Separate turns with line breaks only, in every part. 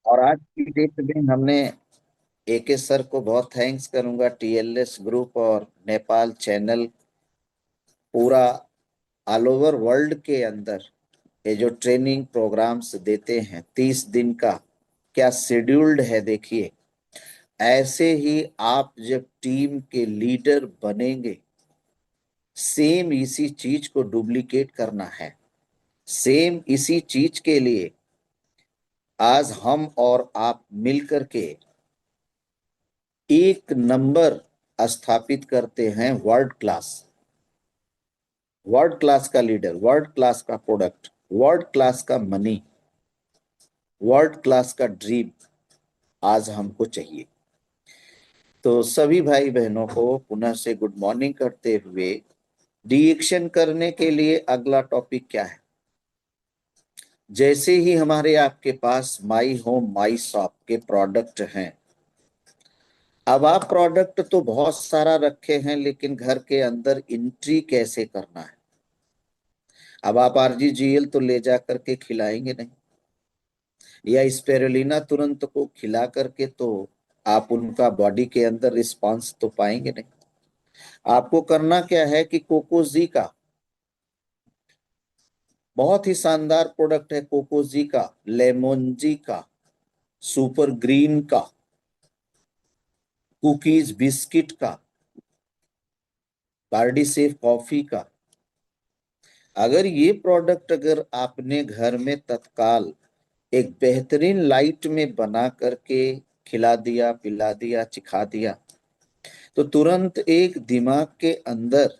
और आज की डेट में हमने एके सर को बहुत थैंक्स करूंगा, टीएलएस ग्रुप और नेपाल चैनल पूरा ऑल ओवर वर्ल्ड के अंदर ये जो ट्रेनिंग प्रोग्राम्स देते हैं 30 दिन का, क्या शेड्यूल्ड है देखिए। ऐसे ही आप जब टीम के लीडर बनेंगे, सेम इसी चीज को डुप्लीकेट करना है। सेम इसी चीज के लिए आज हम और आप मिलकर के एक नंबर स्थापित करते हैं। वर्ल्ड क्लास, वर्ल्ड क्लास का लीडर, वर्ल्ड क्लास का प्रोडक्ट, वर्ल्ड क्लास का मनी, वर्ल्ड क्लास का ड्रीम आज हमको चाहिए। तो सभी भाई बहनों को पुनः से गुड मॉर्निंग करते हुए, डिएक्शन करने के लिए अगला टॉपिक क्या है। जैसे ही हमारे आपके पास माई होम माई शॉप के प्रोडक्ट हैं, अब आप प्रोडक्ट तो बहुत सारा रखे हैं, लेकिन घर के अंदर एंट्री कैसे करना है। अब आप आरजीजीएल तो ले जा करके खिलाएंगे नहीं, या स्पेरुलिना तुरंत को खिला करके तो आप उनका बॉडी के अंदर रिस्पांस तो पाएंगे नहीं। आपको करना क्या है कि कोकोजी का बहुत ही शानदार प्रोडक्ट है, कोकोजी का, लेमोनजी का, सुपर ग्रीन का, कुकीज बिस्किट का, पार्डी सेफ कॉफी का। अगर ये प्रोडक्ट अगर आपने घर में तत्काल एक बेहतरीन लाइट में बना करके खिला दिया, पिला दिया, चिखा दिया, तो तुरंत एक दिमाग के अंदर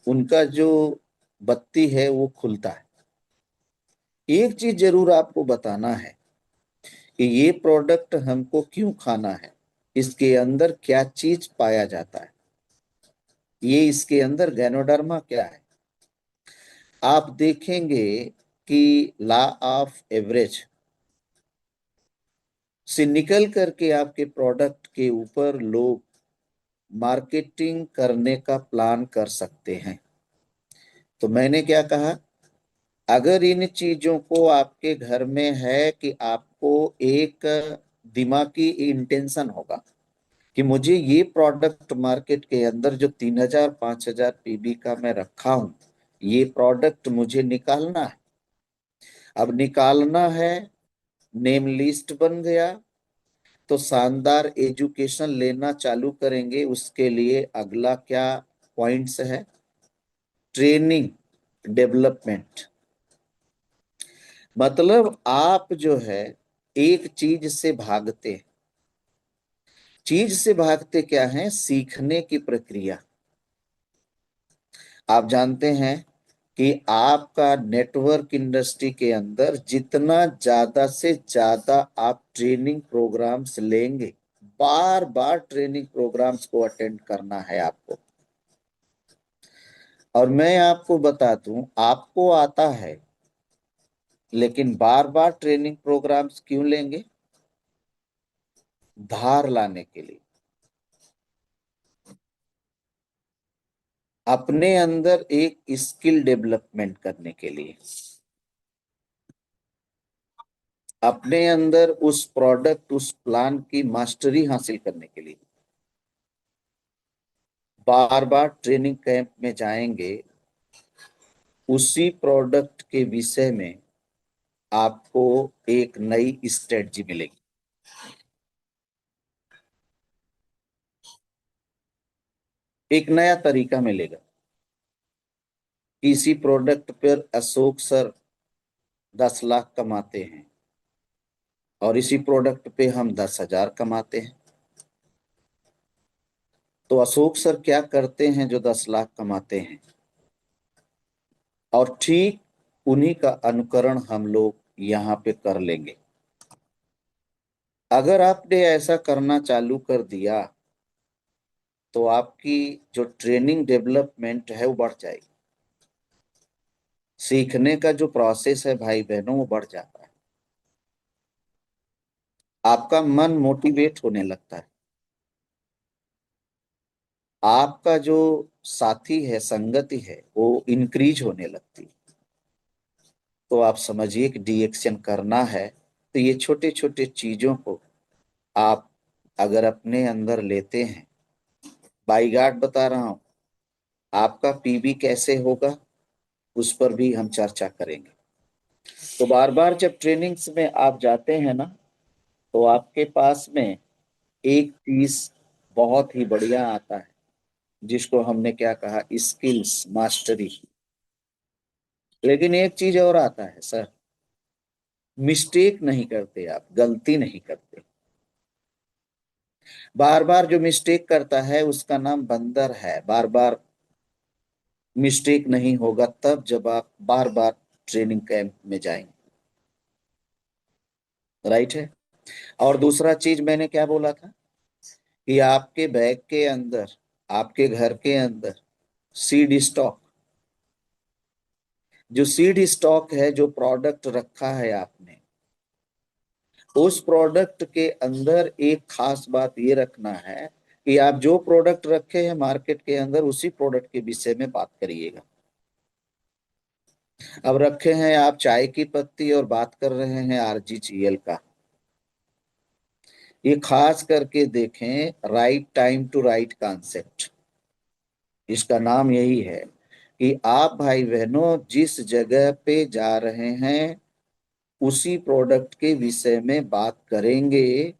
उनका जो बत्ती है वो खुलता है। एक चीज जरूर आपको बताना है कि ये प्रोडक्ट हमको क्यों खाना है, इसके अंदर क्या चीज पाया जाता है, ये इसके अंदर गैनोडर्मा क्या है। आप देखेंगे कि लॉ ऑफ एवरेज से निकल करके आपके प्रोडक्ट के ऊपर लोग मार्केटिंग करने का प्लान कर सकते हैं। तो मैंने क्या कहा, अगर इन चीजों को आपके घर में है कि आपको एक दिमागी इंटेंशन होगा कि मुझे ये प्रोडक्ट मार्केट के अंदर जो 3000 5000 पीबी का मैं रखा हूं, ये प्रोडक्ट मुझे निकालना है। अब निकालना है, नेम लिस्ट बन गया, तो शानदार एजुकेशन लेना चालू करेंगे। उसके लिए अगला क्या पॉइंट्स है, ट्रेनिंग डेवलपमेंट। मतलब आप जो है एक चीज से भागते, चीज से भागते क्या है, सीखने की प्रक्रिया। आप जानते हैं कि आपका नेटवर्क इंडस्ट्री के अंदर जितना ज्यादा से ज्यादा आप ट्रेनिंग प्रोग्राम्स लेंगे, बार बार ट्रेनिंग प्रोग्राम्स को अटेंड करना है आपको। और मैं आपको बता दूं, आपको आता है, लेकिन बार बार ट्रेनिंग प्रोग्राम्स क्यों लेंगे, धार लाने के लिए, अपने अंदर एक स्किल डेवलपमेंट करने के लिए, अपने अंदर उस प्रोडक्ट उस प्लान की मास्टरी हासिल करने के लिए बार बार ट्रेनिंग कैंप में जाएंगे। उसी प्रोडक्ट के विषय में आपको एक नई स्ट्रेटजी मिलेगी, एक नया तरीका मिलेगा। इसी प्रोडक्ट पर अशोक सर 10 लाख कमाते हैं और इसी प्रोडक्ट पे हम 10,000 कमाते हैं। तो अशोक सर क्या करते हैं जो 10 लाख कमाते हैं, और ठीक उन्हीं का अनुकरण हम लोग यहाँ पे कर लेंगे। अगर आपने ऐसा करना चालू कर दिया तो आपकी जो ट्रेनिंग डेवलपमेंट है वो बढ़ जाएगी। सीखने का जो प्रोसेस है भाई बहनों वो बढ़ जाता है, आपका मन मोटिवेट होने लगता है, आपका जो साथी है, संगति है, वो इंक्रीज होने लगती है। तो आप समझिए कि डीएक्शन करना है तो ये छोटे छोटे चीजों को आप अगर अपने अंदर लेते हैं, बाई गार्ड बता रहा हूं, आपका पीबी कैसे होगा उस पर भी हम चर्चा करेंगे। तो बार बार जब ट्रेनिंग्स में आप जाते हैं ना, तो आपके पास में एक चीज बहुत ही बढ़िया आता है, जिसको हमने क्या कहा, स्किल्स मास्टरी। लेकिन एक चीज और आता है सर, मिस्टेक नहीं करते, आप गलती नहीं करते। बार बार जो मिस्टेक करता है उसका नाम बंदर है। बार बार मिस्टेक नहीं होगा तब जब आप बार बार ट्रेनिंग कैंप में जाएंगे। राइट है। और दूसरा चीज मैंने क्या बोला था कि आपके बैग के अंदर, आपके घर के अंदर सीड स्टॉक, जो सीड स्टॉक है, जो प्रोडक्ट रखा है आपने, उस प्रोडक्ट के अंदर एक खास बात ये रखना है कि आप जो प्रोडक्ट रखे हैं मार्केट के अंदर, उसी प्रोडक्ट के विषय में बात करिएगा। अब रखे हैं आप चाय की पत्ती और बात कर रहे हैं आरजीजीएल का। ये खास करके देखें, right time to right concept, इसका नाम यही है कि आप भाई बहनों जिस जगह पे जा रहे हैं उसी प्रोडक्ट के विषय में बात करेंगे,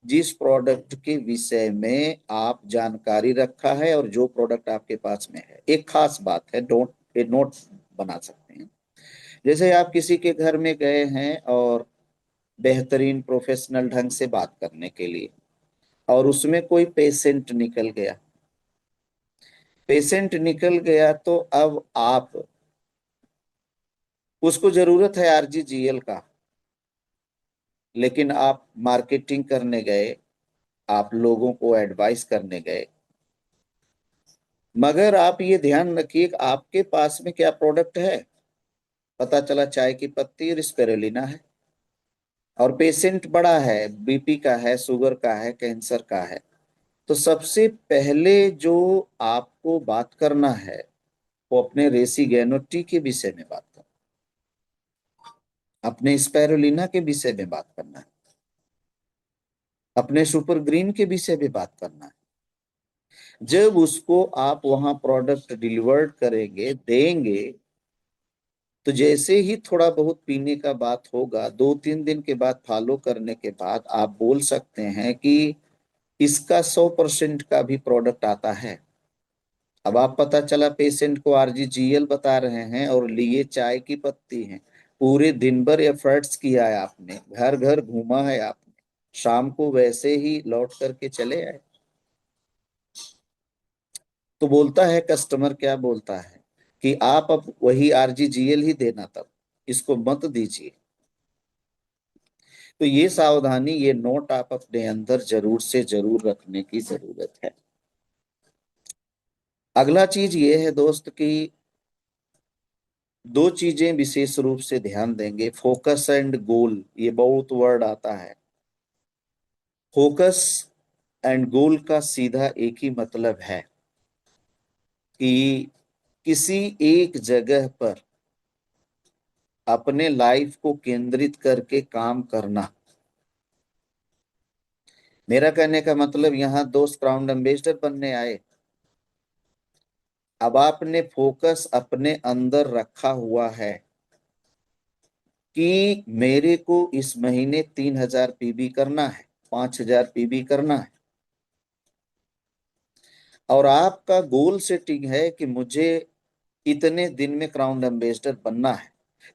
जिस प्रोडक्ट के विषय में आप जानकारी रखा है और जो प्रोडक्ट आपके पास में है। एक खास बात है, नोट बना सकते हैं। जैसे आप किसी के घर में गए हैं और बेहतरीन प्रोफेशनल ढंग से बात करने के लिए, और उसमें कोई पेशेंट निकल गया, तो अब आप, उसको जरूरत है आरजीजीएल का, लेकिन आप मार्केटिंग करने गए, आप लोगों को एडवाइस करने गए, मगर आप ये ध्यान रखिए कि आपके पास में क्या प्रोडक्ट है। पता चला चाय की पत्ती और स्पिरुलिना है, और पेशेंट बड़ा है, बीपी का है, शुगर का है, कैंसर का है। तो सबसे पहले जो आपको बात करना है वो अपने रेसिगेनोटी के विषय में बात करना, अपने स्पाइरुलिना के विषय में बात करना है, अपने सुपर ग्रीन के विषय में बात करना है। जब उसको आप वहां प्रोडक्ट डिलीवर्ड करेंगे, देंगे, तो जैसे ही थोड़ा बहुत पीने का बात होगा, 2-3 दिन के बाद फॉलो करने के बाद आप बोल सकते हैं कि इसका 100% का भी प्रोडक्ट आता है। अब आप, पता चला पेशेंट को आरजीजीएल बता रहे हैं और लिए चाय की पत्ती है। पूरे दिन भर एफर्ट्स किया है आपने, घर घर घूमा है आपने, शाम को वैसे ही लौट करके चले आए। तो बोलता है कस्टमर, क्या बोलता है कि आप अब वही आरजीजीएल ही देना, तब इसको मत दीजिए। तो ये सावधानी, ये नोट आप अपने अंदर जरूर से जरूर रखने की जरूरत है। अगला चीज ये है दोस्त कि दो चीजें विशेष रूप से ध्यान देंगे, फोकस एंड गोल। ये बहुत वर्ड आता है। फोकस एंड गोल का सीधा एक ही मतलब है कि किसी एक जगह पर अपने लाइफ को केंद्रित करके काम करना। मेरा कहने का मतलब, यहां दोस्त क्राउन एम्बेसडर बनने आए, अब आपने फोकस अपने अंदर रखा हुआ है कि मेरे को इस महीने 3,000 पीबी करना है, 5,000 पीबी करना है, और आपका गोल सेटिंग है कि मुझे इतने दिन में क्राउन एम्बेसडर बनना है।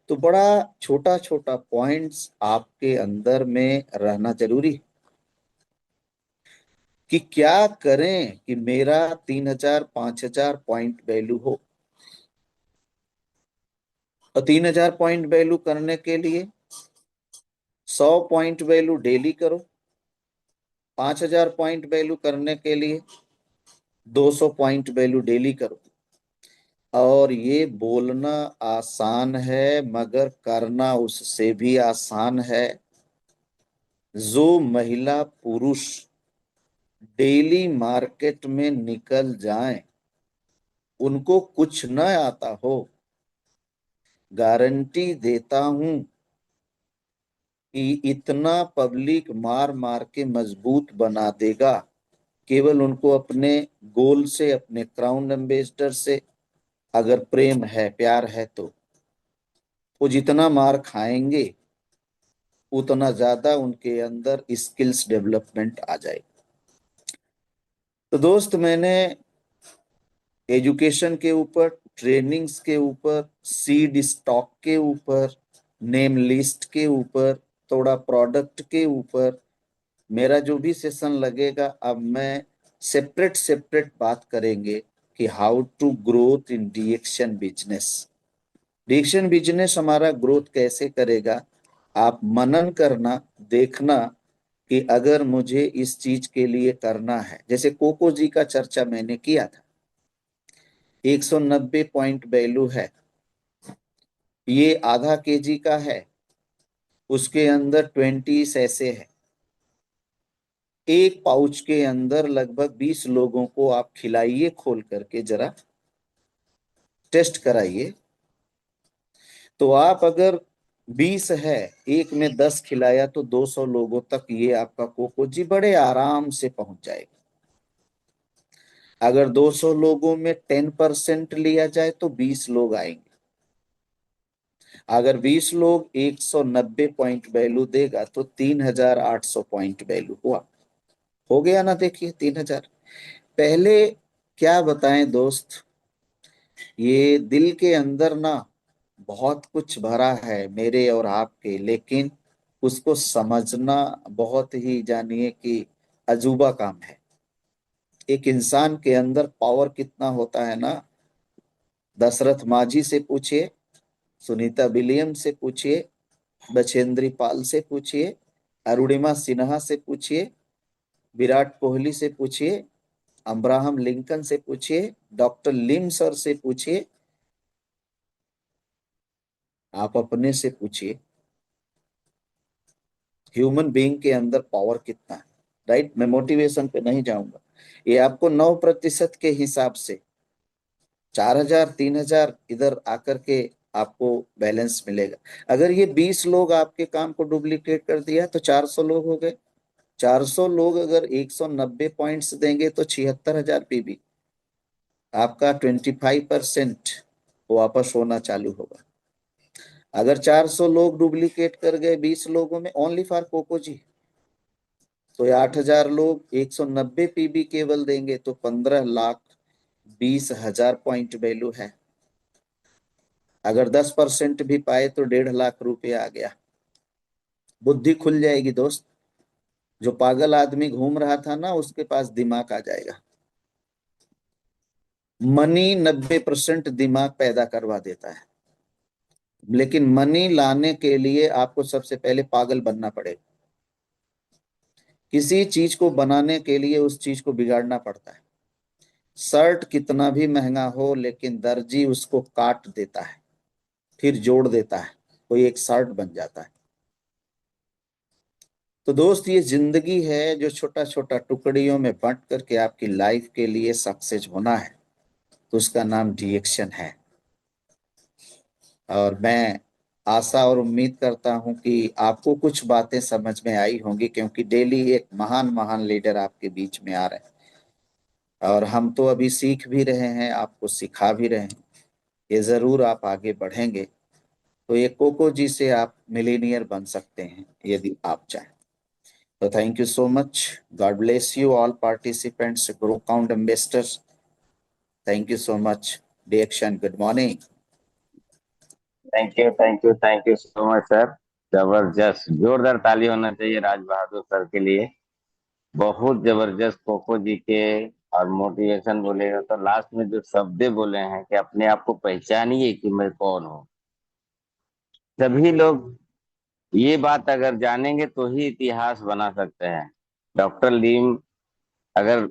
तो बड़ा छोटा छोटा पॉइंट्स आपके अंदर में रहना जरूरी है कि क्या करें कि मेरा 3,000 5,000 पॉइंट वैल्यू हो। और 3,000 पॉइंट वैल्यू करने के लिए 100 पॉइंट वैल्यू डेली करो, 5,000 पॉइंट वैल्यू करने के लिए 200 पॉइंट वैल्यू डेली करो। और ये बोलना आसान है मगर करना उससे भी आसान है। जो महिला पुरुष डेली मार्केट में निकल जाएं, उनको कुछ न आता हो, गारंटी देता हूं कि इतना पब्लिक मार मार के मजबूत बना देगा, केवल उनको अपने गोल से, अपने क्राउन एम्बेसडर से अगर प्रेम है, प्यार है, तो वो जितना मार खाएंगे उतना ज्यादा उनके अंदर स्किल्स डेवलपमेंट आ जाएगी। तो दोस्त, मैंने एजुकेशन के ऊपर, ट्रेनिंग्स के ऊपर, सीड स्टॉक के ऊपर, नेम लिस्ट के ऊपर, थोड़ा प्रोडक्ट के ऊपर, मेरा जो भी सेशन लगेगा, अब मैं सेपरेट सेपरेट बात करेंगे कि how to growth in Daction business. Daction business हमारा ग्रोथ कैसे करेगा, आप मनन करना, देखना कि अगर मुझे इस चीज के लिए करना है, जैसे कोको जी का चर्चा मैंने किया था, 190 पॉइंट वैल्यू है, ये आधा केजी का है, उसके अंदर 20 ऐसे है, एक पाउच के अंदर लगभग 20 लोगों को आप खिलाइए, खोल करके जरा टेस्ट कराइए। तो आप अगर 20 है, एक में 10 खिलाया तो 200 लोगों तक ये आपका कोको जी बड़े आराम से पहुंच जाएगा। अगर 200 लोगों में 10% लिया जाए तो 20 लोग आएंगे। अगर 20 लोग 190 पॉइंट वैल्यू देगा तो 3800 पॉइंट वैल्यू हुआ, हो गया ना। देखिए 3000। पहले क्या बताएं दोस्त, ये दिल के अंदर ना बहुत कुछ भरा है मेरे और आपके, लेकिन उसको समझना बहुत ही, जानिए कि अजूबा काम है। एक इंसान के अंदर पावर कितना होता है ना, दशरथ माझी से पूछिए, सुनीता विलियम से पूछिए, बछेंद्री पाल से पूछिए, अरुणिमा सिन्हा से पूछिए, विराट कोहली से पूछिए, अब्राहम लिंकन से पूछिए, डॉक्टर लिम सर से पूछिए, आप अपने से पूछिए, ह्यूमन बीइंग के अंदर पावर कितना है। राइट, मैं मोटिवेशन पे नहीं जाऊंगा। ये आपको 9% के हिसाब से 4000 3000 इधर आकर के आपको बैलेंस मिलेगा। अगर ये 20 लोग आपके काम को डुप्लीकेट कर दिया तो 400 लोग हो गए। 400 लोग अगर 190 पॉइंट्स देंगे तो 76,000 पीबी, आपका 25% वापस होना चालू होगा। अगर 400 लोग डुप्लीकेट कर गए 20 लोगों में, ओनली फॉर कोको जी, तो 8,000 लोग 190 पीबी केवल देंगे तो 15,20,000 पॉइंट वैल्यू है। अगर 10% भी पाए तो 1.5 लाख रुपया आ गया। बुद्धि खुल जाएगी दोस्त। जो पागल आदमी घूम रहा था ना, उसके पास दिमाग आ जाएगा। मनी 90% दिमाग पैदा करवा देता है, लेकिन मनी लाने के लिए आपको सबसे पहले पागल बनना पड़ेगा। किसी चीज को बनाने के लिए उस चीज को बिगाड़ना पड़ता है। शर्ट कितना भी महंगा हो, लेकिन दर्जी उसको काट देता है, फिर जोड़ देता है, कोई एक शर्ट बन जाता है। तो दोस्त, ये जिंदगी है जो छोटा छोटा टुकड़ियों में बंट करके आपकी लाइफ के लिए सक्सेस होना है, तो उसका नाम डिएक्शन है। और मैं आशा और उम्मीद करता हूं कि आपको कुछ बातें समझ में आई होंगी, क्योंकि डेली एक महान महान लीडर आपके बीच में आ रहे हैं, और हम तो अभी सीख भी रहे हैं, आपको सिखा भी रहे हैं। ये जरूर आप आगे बढ़ेंगे तो ये कोको जी से आप मिलीनियर बन सकते हैं यदि आप चाहें। तो thank you so much. God bless you all participants, grow count investors. Thank you so much. Daction, good morning.
Thank you, thank you, thank you so much sir. जबरदस्त, जोरदार ताली होना चाहिए राज बहादुर सर के लिए। बहुत जबरदस्त कोको जी के। और मोटिवेशन बोलेगा तो लास्ट में जो शब्द बोले हैं कि अपने आप को पहचानिए कि मैं कौन हूँ। सभी लोग ये बात अगर जानेंगे तो ही इतिहास बना सकते हैं। डॉक्टर लीम अगर